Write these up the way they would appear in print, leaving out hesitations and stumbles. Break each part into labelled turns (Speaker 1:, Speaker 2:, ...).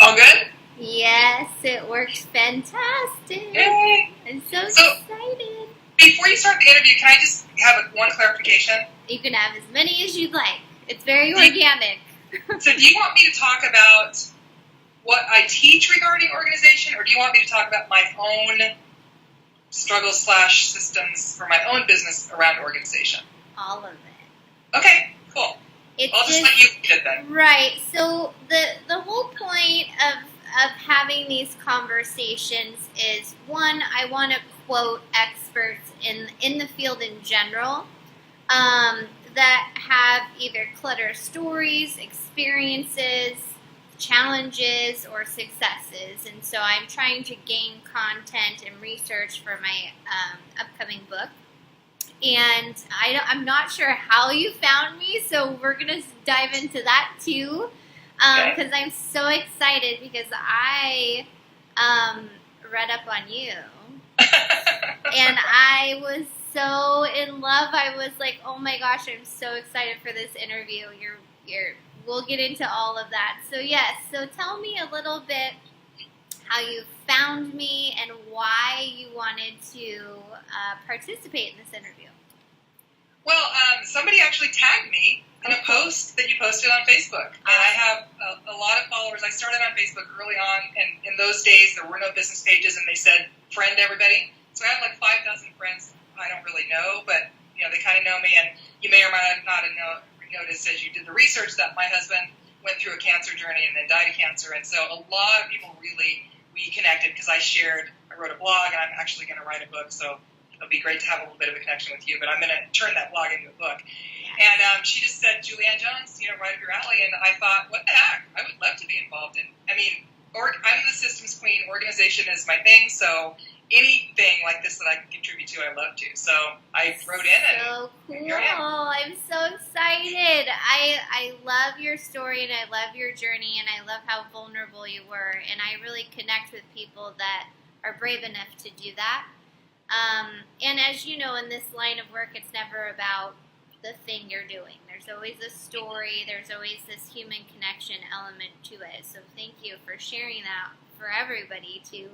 Speaker 1: All good?
Speaker 2: Yes, it works fantastic.
Speaker 1: Yay.
Speaker 2: I'm so excited.
Speaker 1: Before you start the interview, can I just have one clarification?
Speaker 2: You can have as many as you'd like. It's very organic.
Speaker 1: So do you want me to talk about what I teach regarding organization, or do you want me to talk about my own struggles/systems for my own business around organization?
Speaker 2: All of it.
Speaker 1: Okay, cool. I'll just let you lead it then.
Speaker 2: Right. So the whole point of having these conversations is, one, I want to quote experts in the field in general that have either clutter stories, experiences, challenges, or successes. And so I'm trying to gain content and research for my upcoming book. And I'm not sure how you found me, so we're going to dive into that too. Because I'm so excited because I read up on you. And I was so in love. I was like, oh my gosh, I'm so excited for this interview. We'll get into all of that. So yes, so tell me a little bit how you found me and why you wanted to participate in this interview.
Speaker 1: Well, somebody actually tagged me in a post that you posted on Facebook. And I have a lot of followers. I started on Facebook early on, and in those days there were no business pages, and they said, friend everybody. So I have like 5,000 friends I don't really know, but they kind of know me, and you may or may not have noticed as you did the research that my husband went through a cancer journey and then died of cancer, and so a lot of people we connected because I wrote a blog, and I'm actually going to write a book, so it'll be great to have a little bit of a connection with you, but I'm going to turn that blog into a book. And she just said, Julianne Jones, right up your alley, and I thought, what the heck? I would love to be involved in. I'm the systems queen. Organization is my thing, so anything like this that I can contribute to, I love to. So I wrote in, and
Speaker 2: so cool. Here I am. I'm so excited. I love your story, and I love your journey, and I love how vulnerable you were, and I really connect with people that are brave enough to do that. And as you know, in this line of work, it's never about the thing you're doing. There's always a story. There's always this human connection element to it. So thank you for sharing that for everybody to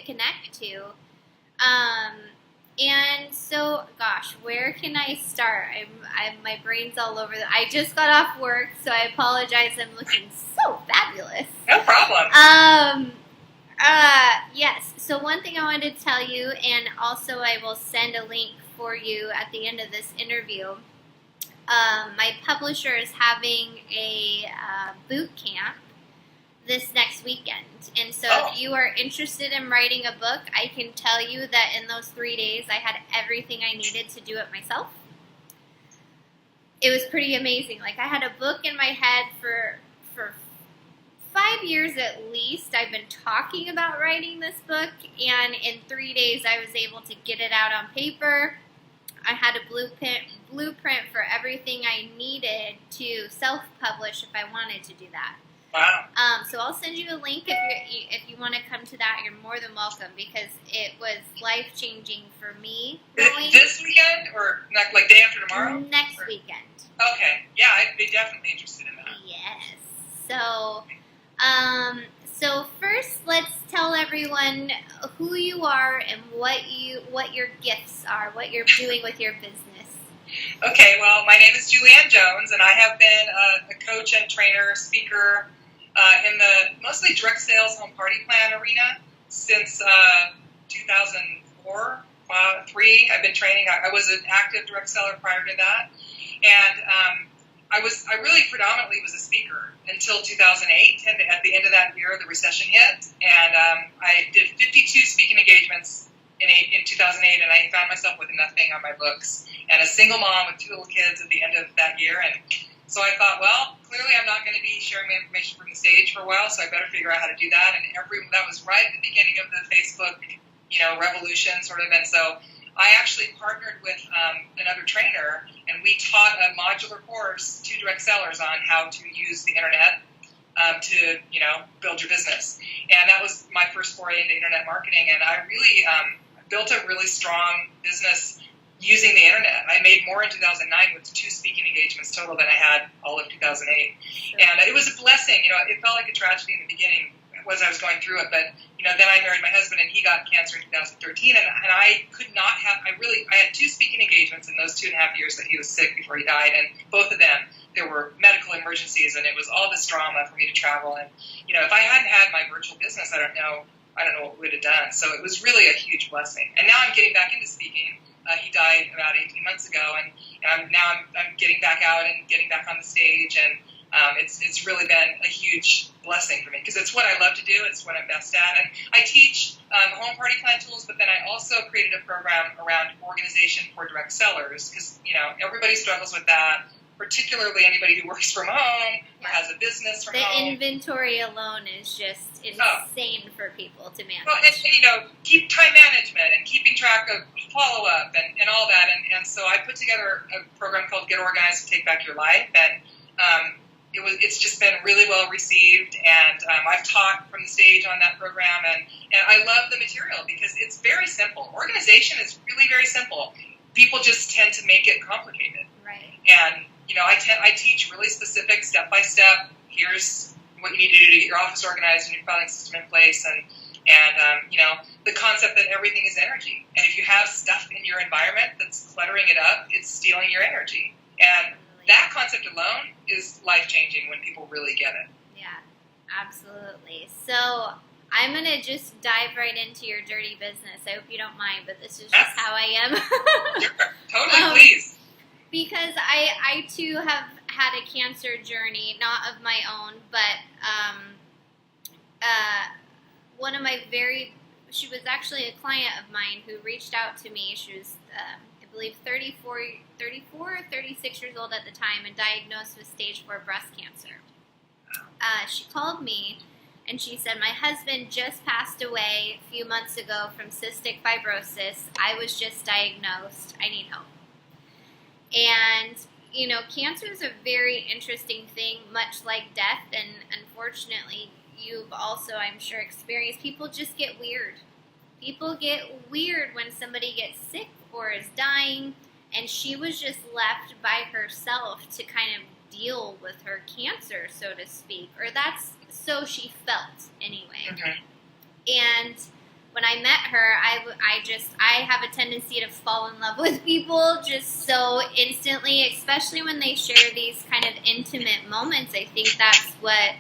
Speaker 2: connect to. And so, gosh, where can I start? My brain's all over. I just got off work, so I apologize. I'm looking so fabulous.
Speaker 1: No problem.
Speaker 2: Yes. So one thing I wanted to tell you, and also I will send a link for you at the end of this interview. My publisher is having a boot camp this next weekend. And so if you are interested in writing a book, I can tell you that in those 3 days, I had everything I needed to do it myself. It was pretty amazing. Like, I had a book in my head for 5 years at least. I've been talking about writing this book, and in 3 days I was able to get it out on paper. I had a blueprint for everything I needed to self-publish if I wanted to do that.
Speaker 1: Wow.
Speaker 2: So I'll send you a link if you want to come to that. You're more than welcome, because it was life-changing for me.
Speaker 1: This weekend, or like day after tomorrow?
Speaker 2: Next weekend.
Speaker 1: Okay. Yeah, I'd be definitely interested in that.
Speaker 2: Yes. So first, let's tell everyone who you are and what your gifts are, what you're doing with your business.
Speaker 1: Okay, well, my name is Julianne Jones, and I have been a coach and trainer, speaker in the mostly direct sales home party plan arena since 2004, 3. I've been training. I was an active direct seller prior to that, and I really predominantly was a speaker until 2008, and at the end of that year, the recession hit, and I did 52 speaking engagements in 2008, and I found myself with nothing on my books, and a single mom with 2 little kids at the end of that year, and so I thought, well, clearly I'm not going to be sharing my information from the stage for a while, so I better figure out how to do that, and that was right at the beginning of the Facebook, revolution, sort of, and so I actually partnered with another trainer, and we taught a modular course to direct sellers on how to use the internet to, build your business. And that was my first foray into internet marketing, and I really built a really strong business using the internet. I made more in 2009 with 2 speaking engagements total than I had all of 2008. Sure. And it was a blessing. It felt like a tragedy in the beginning as I was going through it, but then I married my husband and he got cancer in 2013, and I could not have. I had 2 speaking engagements in those 2.5 years that he was sick before he died, and both of them there were medical emergencies, and it was all this drama for me to travel. And if I hadn't had my virtual business, I don't know what we would have done. So it was really a huge blessing. And now I'm getting back into speaking. He died about 18 months ago, and I'm getting back out and getting back on the stage, and it's really been a huge blessing for me because it's what I love to do. It's what I'm best at. And I teach home party plan tools, but then I also created a program around organization for direct sellers because everybody struggles with that. Particularly anybody who works from home or has a business from home.
Speaker 2: The inventory alone is just insane for people to manage.
Speaker 1: Well, and keep time management and keeping track of follow-up and all that. And so I put together a program called Get Organized to Take Back Your Life. And it's just been really well received. And I've taught from the stage on that program. And I love the material because it's very simple. Organization is really very simple. People just tend to make it complicated.
Speaker 2: Right.
Speaker 1: And I teach really specific step-by-step, here's what you need to do to get your office organized and your filing system in place, and the concept that everything is energy. And if you have stuff in your environment that's cluttering it up, it's stealing your energy. And that concept alone is life-changing when people really get it.
Speaker 2: Yeah, absolutely. So I'm going to just dive right into your dirty business. I hope you don't mind, but this is just how I am.
Speaker 1: Sure, totally, please.
Speaker 2: Because I too have had a cancer journey, not of my own, but one of my she was actually a client of mine who reached out to me. She was, I believe, 34 or 36 years old at the time and diagnosed with stage 4 breast cancer. She called me and she said, my husband just passed away a few months ago from cystic fibrosis. I was just diagnosed. I need help. And, cancer is a very interesting thing, much like death, and unfortunately, you've also, I'm sure, experienced, people just get weird. People get weird when somebody gets sick or is dying, and she was just left by herself to kind of deal with her cancer, so to speak, or that's so she felt, anyway.
Speaker 1: Okay.
Speaker 2: And when I met her, I have a tendency to fall in love with people just so instantly, especially when they share these kind of intimate moments. I think that's what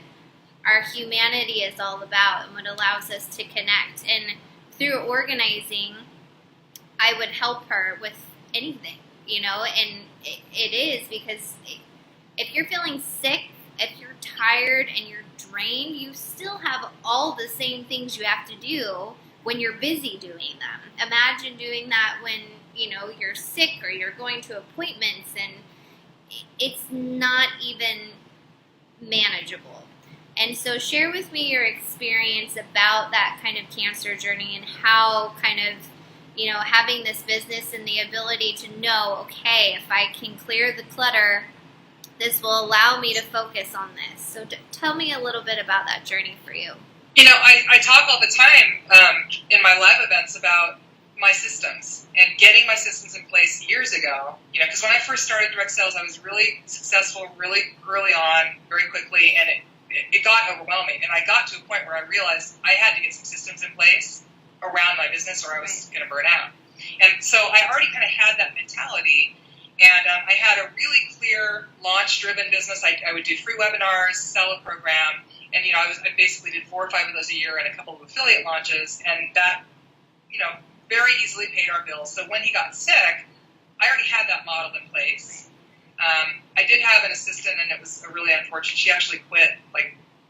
Speaker 2: our humanity is all about and what allows us to connect. And through organizing, I would help her with anything, and it is because if you're feeling sick, if you're tired and you're drained, you still have all the same things you have to do when you're busy doing them. Imagine doing that when, you're sick or you're going to appointments and it's not even manageable. And so share with me your experience about that kind of cancer journey and how kind of, having this business and the ability to know, okay, if I can clear the clutter, this will allow me to focus on this. So tell me a little bit about that journey for you.
Speaker 1: I talk all the time in my live events about my systems and getting my systems in place years ago. Because when I first started direct sales, I was really successful really early on, very quickly, and it got overwhelming. And I got to a point where I realized I had to get some systems in place around my business or I was going to burn out. And so I already kind of had that mentality. And I had a really clear launch-driven business. I would do free webinars, sell a program, and I basically did 4 or 5 of those a year and a couple of affiliate launches, and that very easily paid our bills. So when he got sick, I already had that model in place. I did have an assistant, and it was really unfortunate. She actually quit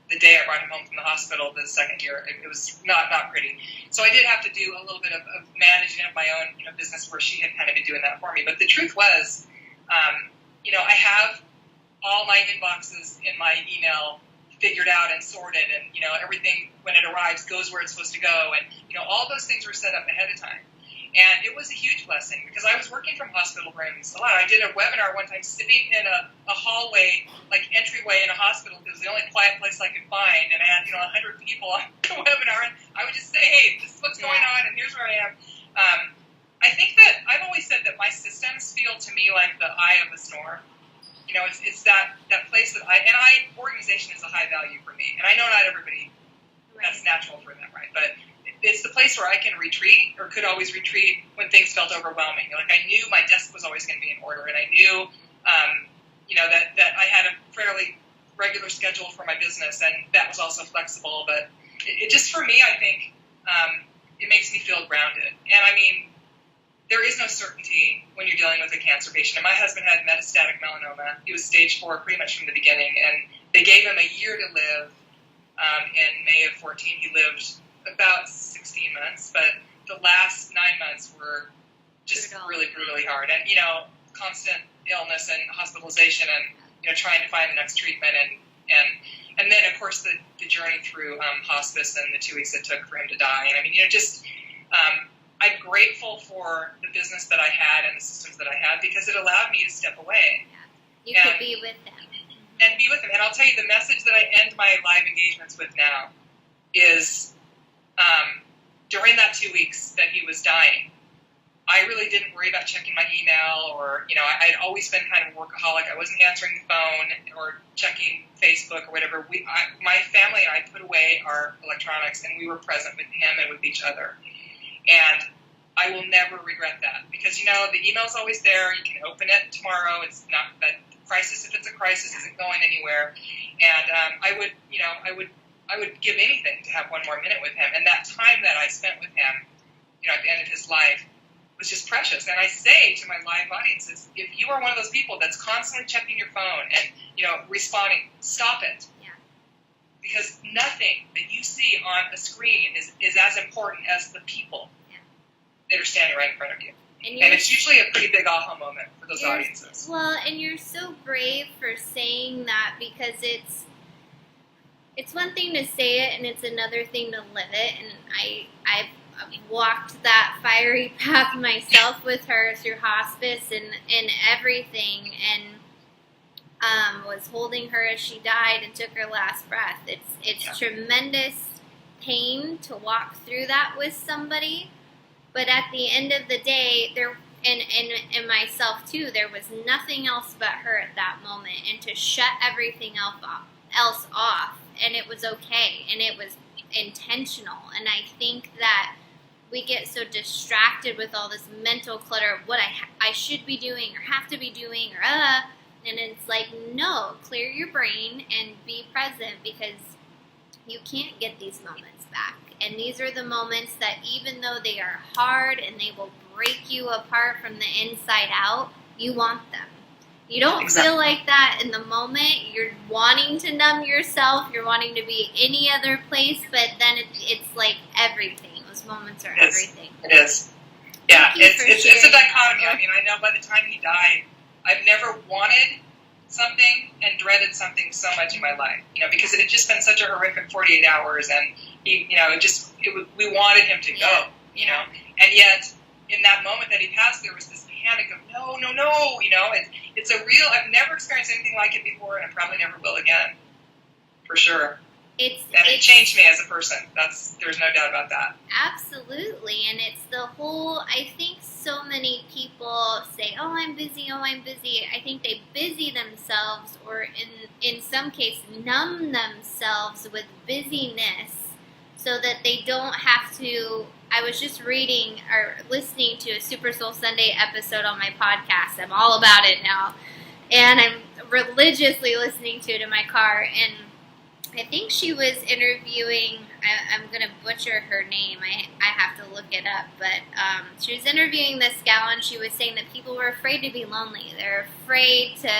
Speaker 1: the day I brought him home from the hospital the second year. It was not pretty. So I did have to do a little bit of managing of my own business where she had kind of been doing that for me. But the truth was, I have all my inboxes in my email figured out and sorted, and everything when it arrives goes where it's supposed to go, and all those things were set up ahead of time. And it was a huge blessing because I was working from hospital rooms a lot. I did a webinar one time sitting in a hallway, entryway in a hospital. It was the only quiet place I could find. And I had, 100 people on the webinar. And I would just say, hey, this is what's going on, and here's where I am. I think that I've always said that my systems feel to me like the eye of the storm. You know, it's that place that organization is a high value for me. And I know not everybody, that's natural for them, right? But it's the place where I can retreat, or could always retreat when things felt overwhelming. Like, I knew my desk was always going to be in order, and I knew, that I had a fairly regular schedule for my business, and that was also flexible. But it just, for me, I think it makes me feel grounded. And I mean, there is no certainty when you're dealing with a cancer patient. And my husband had metastatic melanoma. He was stage 4 pretty much from the beginning, and they gave him a year to live. In May of 14, he lived about 16 months, but the last 9 months were just really brutally hard. And, constant illness and hospitalization, and, trying to find the next treatment. And then, of course, the journey through hospice and the 2 weeks it took for him to die. And I mean, I'm grateful for the business that I had and the systems that I had, because it allowed me to step away.
Speaker 2: You could be with them.
Speaker 1: And be with them. And I'll tell you, the message that I end my live engagements with now is, during that 2 weeks that he was dying, I really didn't worry about checking my email, or, I'd always been kind of a workaholic. I wasn't answering the phone or checking Facebook or whatever. My family and I put away our electronics, and we were present with him and with each other. And I will never regret that, because, the email's always there. You can open it tomorrow. It's not that crisis, if it's a crisis, isn't going anywhere. And I would give anything to have one more minute with him. And that time that I spent with him, at the end of his life, was just precious. And I say to my live audiences, if you are one of those people that's constantly checking your phone and, responding, stop it.
Speaker 2: Yeah.
Speaker 1: Because nothing that you see on a screen is as important as the people that are standing right in front of you. And it's usually a pretty big aha moment for those audiences.
Speaker 2: Well, and you're so brave for saying that, because it's one thing to say it, and it's another thing to live it. And I've walked that fiery path myself with her through hospice and everything, and was holding her as she died and took her last breath. It's tremendous pain to walk through that with somebody. But at the end of the day, and myself too, there was nothing else but her at that moment, and to shut everything else off, and it was okay, and it was intentional. And I think that we get so distracted with all this mental clutter of what I should be doing or have to be doing, and it's like, no, clear your brain and be present, because you can't get these moments back. And these are the moments that, even though they are hard and they will break you apart from the inside out, you want them. You don't feel like that in the moment. You're wanting to numb yourself. You're wanting to be any other place, but then it's like everything. Those moments are everything.
Speaker 1: It is. Yeah, it's a dichotomy. I mean, I know by the time he died, I've never wanted something and dreaded something so much in my life, because it had just been such a horrific 48 hours, and we wanted him to go, and yet in that moment that he passed, there was this panic of no, it's a real, I've never experienced anything like it before, and I probably never will again, for sure. It changed me as a person. There's no doubt about that.
Speaker 2: Absolutely. And it's the whole, I think so many people say, oh, I'm busy. I think they busy themselves, or in some case numb themselves with busyness, so that they don't have to. I was just reading or listening to a Super Soul Sunday episode on my podcast. I'm all about it now. And I'm religiously listening to it in my car, and I think she was interviewing, I'm going to butcher her name, I have to look it up, but she was interviewing this gal, and she was saying that people were afraid to be lonely. They're afraid to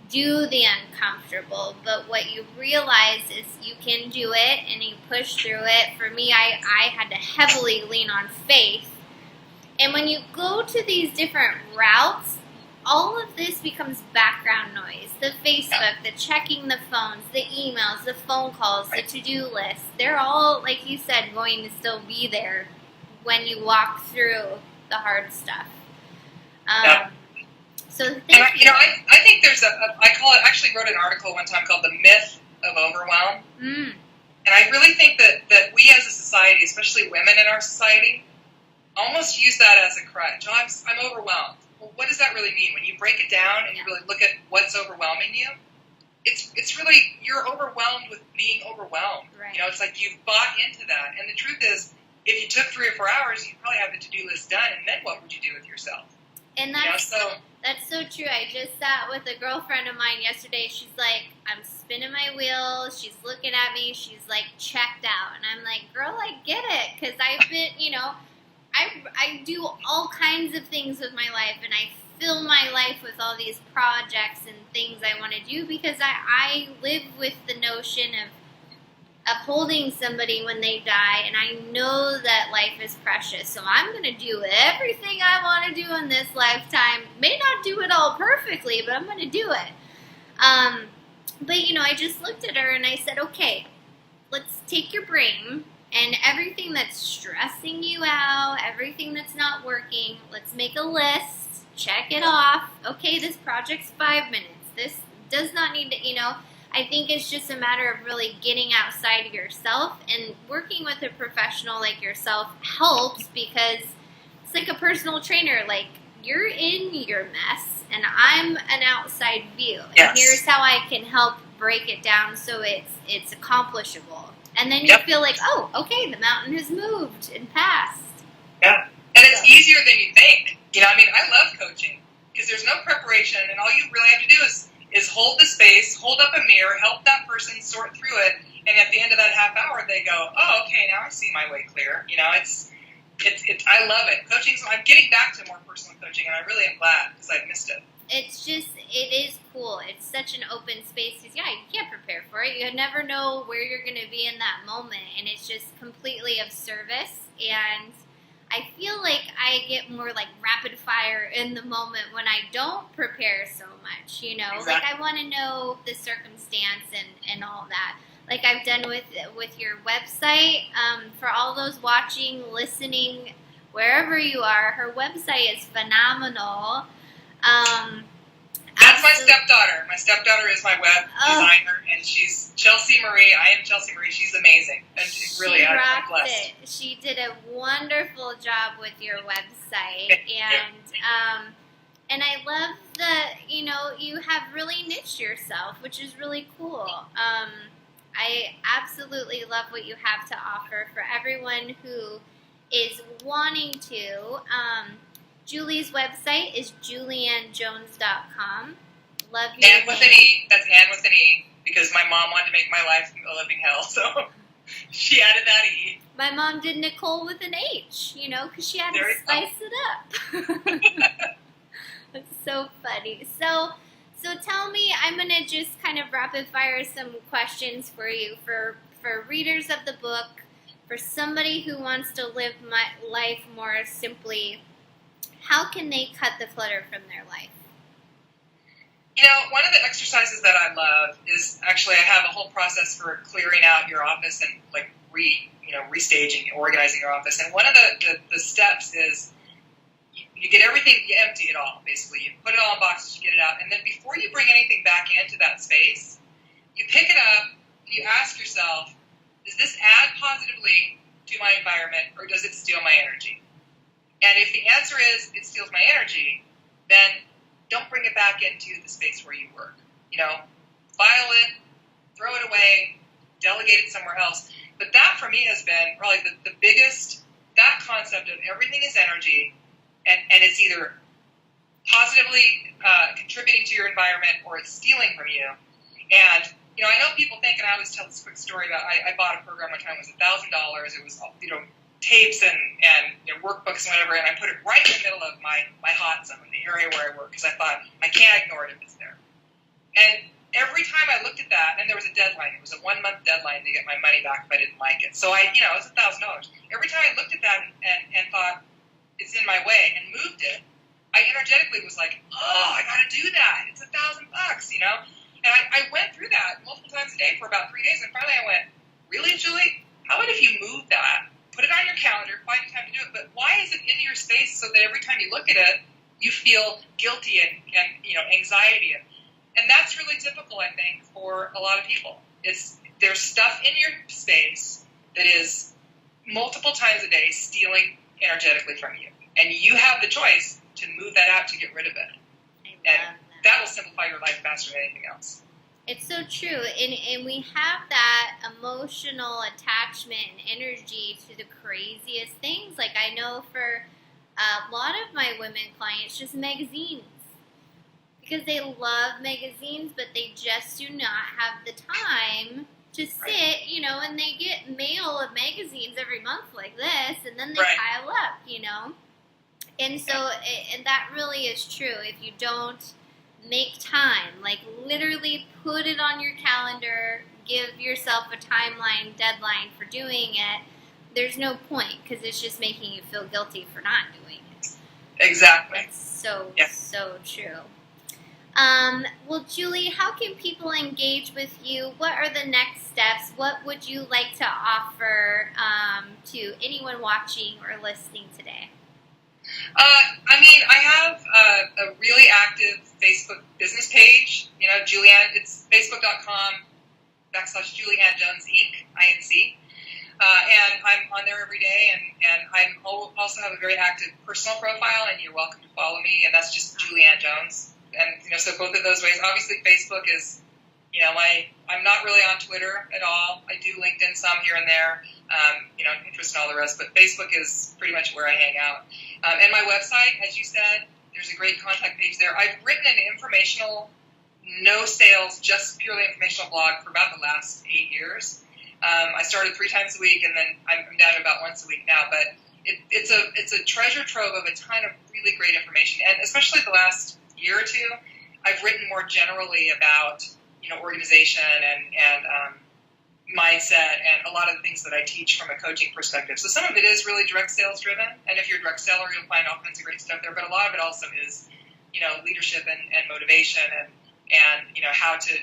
Speaker 2: do the uncomfortable, but what you realize is you can do it, and you push through it. For me, I had to heavily lean on faith, and when you go to these different routes, all of this becomes background noise. The Facebook, the checking the phones, the emails, the phone calls, the to-do list. They're all, like you said, going to still be there when you walk through the hard stuff. So thank you.
Speaker 1: I think there's I actually wrote an article one time called The Myth of Overwhelm. And I really think that we as a society, especially women in our society, almost use that as a crutch. Oh, I'm overwhelmed. Well, what does that really mean? When you break it down and you really look at what's overwhelming you, it's really, you're overwhelmed with being overwhelmed.
Speaker 2: Right.
Speaker 1: You know, it's like you've bought into that. And the truth is, if you took 3 or 4 hours, you'd probably have the to-do list done, and then what would you do with yourself?
Speaker 2: And that's so true. I just sat with a girlfriend of mine yesterday. She's like, I'm spinning my wheels. She's looking at me. She's like checked out. And I'm like, girl, I get it. Because I've been, I do all kinds of things with my life. And I fill my life with all these projects and things I want to do because I live with the notion of upholding somebody when they die, and I know that life is precious, so I'm going to do everything I want to do in this lifetime. May not do it all perfectly, but I'm going to do it. But I just looked at her and I said, okay, let's take your brain and everything that's stressing you out, everything that's not working, let's make a list, check it off. Okay, this project's 5 minutes. This does not need to, I think it's just a matter of really getting outside of yourself, and working with a professional like yourself helps because it's like a personal trainer. Like, you're in your mess and I'm an outside view. And
Speaker 1: yes.
Speaker 2: Here's how I can help break it down so it's accomplishable. And then you feel like, oh, okay, the mountain has moved and passed.
Speaker 1: Yeah. And it's easier than you think. I love coaching because there's no preparation, and all you really have to do is hold the space, hold up a mirror, help that person sort through it, and at the end of that half hour, they go, oh, okay, now I see my way clear. It's I love it. I'm getting back to more personal coaching, and I really am glad because I've missed it.
Speaker 2: It is cool. It's such an open space because, you can't prepare for it. You never know where you're going to be in that moment, and it's just completely of service, and I feel like I get more like rapid fire in the moment when I don't prepare so much,
Speaker 1: Exactly.
Speaker 2: Like I want to know the circumstance and all that. Like I've done with your website, for all those watching, listening, wherever you are, her website is phenomenal.
Speaker 1: That's my stepdaughter. My stepdaughter is my web designer, and she's Chelsea Marie. I am Chelsea Marie. She's amazing. And really, I'm blessed.
Speaker 2: It. She did a wonderful job with your website. And I love that, you have really niched yourself, which is really cool. I absolutely love what you have to offer for everyone who is wanting to. Julie's website is juliannejones.com. Love you.
Speaker 1: Anne with an E. That's Anne with an E, because my mom wanted to make my life a living hell, so she added that E.
Speaker 2: My mom did Nicole with an H, because she had to spice it up. That's so funny. So tell me, I'm going to just kind of rapid fire some questions for you, for readers of the book, for somebody who wants to live my life more simply. How can they cut the clutter from their life?
Speaker 1: One of the exercises that I love is actually I have a whole process for clearing out your office and like restaging, organizing your office. And one of the steps is you get everything, you empty it all, basically. You put it all in boxes, you get it out. And then before you bring anything back into that space, you pick it up, you ask yourself, does this add positively to my environment or does it steal my energy? And if the answer is it steals my energy, then don't bring it back into the space where you work. File it, throw it away, delegate it somewhere else. But that for me has been probably the biggest, that concept of everything is energy, and it's either positively contributing to your environment or it's stealing from you. And, I know people think, and I always tell this quick story about, I bought a program one time, it was $1,000. It was, tapes and workbooks and whatever, and I put it right in the middle of my hot zone, the area where I work, because I thought, I can't ignore it if it's there. And every time I looked at that, and there was a deadline, it was a 1-month deadline to get my money back if I didn't like it. So it was $1,000. Every time I looked at that and thought, it's in my way, and moved it, I energetically was like, oh, I gotta do that. It's $1,000, And I went through that multiple times a day for about 3 days, and finally I went, really, Julie? How about if you move that? Put it on your calendar, find a time to do it, but why is it in your space so that every time you look at it, you feel guilty and anxiety? And that's really typical, I think, for a lot of people. There's stuff in your space that is multiple times a day stealing energetically from you. And you have the choice to move that out, to get rid of it. And that will simplify your life faster than anything else.
Speaker 2: It's so true. And we have that emotional attachment and energy to the craziest things. Like, I know for a lot of my women clients, just magazines. Because they love magazines, but they just do not have the time to sit, you know, and they get mail of magazines every month like this, and then they pile up, you know. And so, and that really is true. If you don't make time, like literally put it on your calendar, give yourself a timeline, deadline for doing it, there's no point, because it's just making you feel guilty for not doing it.
Speaker 1: Exactly.
Speaker 2: That's so true. Well, Julie, how can people engage with you? What are the next steps? What would you like to offer to anyone watching or listening today?
Speaker 1: I mean, I have a really active Facebook business page. You know, Julianne, it's facebook.com/Julianne Jones Inc. INC. And I'm on there every day, and I also have a very active personal profile, and you're welcome to follow me, and that's just Julianne Jones. And, you know, so both of those ways. Obviously, Facebook is, you know, I'm not really on Twitter at all. I do LinkedIn some here and there, you know, Pinterest and all the rest, but Facebook is pretty much where I hang out. And my website, as you said, there's a great contact page there. I've written an informational, no sales, just purely informational blog for about the last 8 years. I started 3 times a week, and then I'm down to about once a week now, but it's a treasure trove of a ton of really great information, and especially the last year or two, I've written more generally about, you know, organization and mindset and a lot of the things that I teach from a coaching perspective. So some of it is really direct sales driven, and if you're a direct seller, you'll find all kinds of great stuff there. But a lot of it also is, you know, leadership and motivation and you know, how to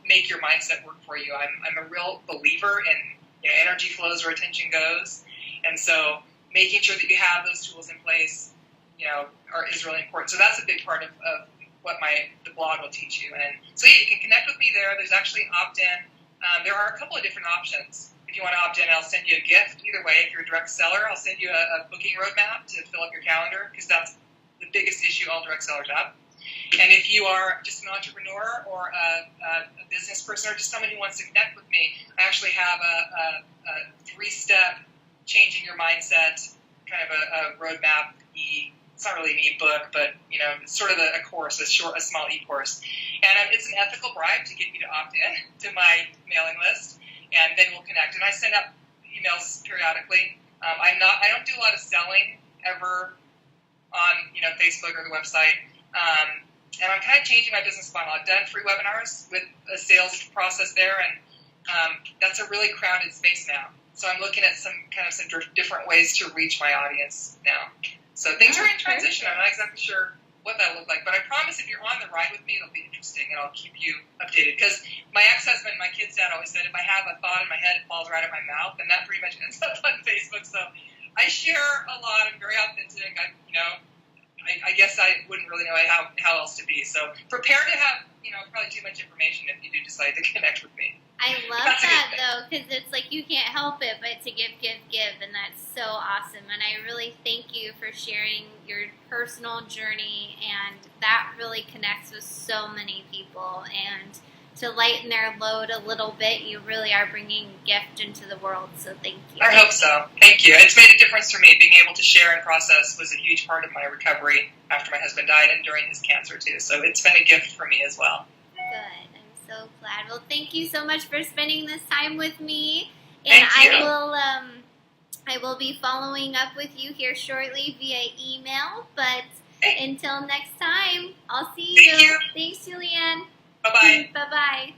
Speaker 1: make your mindset work for you. I'm a real believer in, you know, energy flows where attention goes, and so making sure that you have those tools in place, you know, is really important. So that's a big part of what the blog will teach you. And so yeah, you can connect with me there. There's actually an opt-in. There are a couple of different options. If you want to opt in, I'll send you a gift. Either way, if you're a direct seller, I'll send you a booking roadmap to fill up your calendar, because that's the biggest issue all direct sellers have. And if you are just an entrepreneur or a business person or just someone who wants to connect with me, I actually have a 3-step changing your mindset, kind of a roadmap. It's not really an e-book, but, you know, it's sort of a course, a small e-course. And it's an ethical bribe to get you to opt in to my mailing list, and then we'll connect. And I send out emails periodically. I don't do a lot of selling ever on, you know, Facebook or the website. And I'm kind of changing my business model. I've done free webinars with a sales process there, and that's a really crowded space now. So I'm looking at some different ways to reach my audience now. So things are in transition. I'm not exactly sure what that'll look like, but I promise if you're on the ride with me, it'll be interesting, and I'll keep you updated. Because my ex-husband, my kid's dad, always said, if I have a thought in my head, it falls right out of my mouth, and that pretty much ends up on Facebook. So I share a lot. I'm very authentic. I guess I wouldn't really know how else to be. So prepare to have, you know, probably too much information if you do decide to connect with me.
Speaker 2: I love that, though, because it's like you can't help it but to give, and that's so awesome. And I really thank you for sharing your personal journey, and that really connects with so many people. And to lighten their load a little bit, you really are bringing gift into the world, so thank you.
Speaker 1: I hope so. Thank you. It's made a difference for me. Being able to share and process was a huge part of my recovery after my husband died and during his cancer, too. So it's been a gift for me as well.
Speaker 2: Good. So glad. Well, thank you so much for spending this time with me, and
Speaker 1: thank you.
Speaker 2: I will be following up with you here shortly via email. But until next time, I'll see you.
Speaker 1: Thank you.
Speaker 2: Thanks, Julianne.
Speaker 1: Bye bye.
Speaker 2: Bye bye.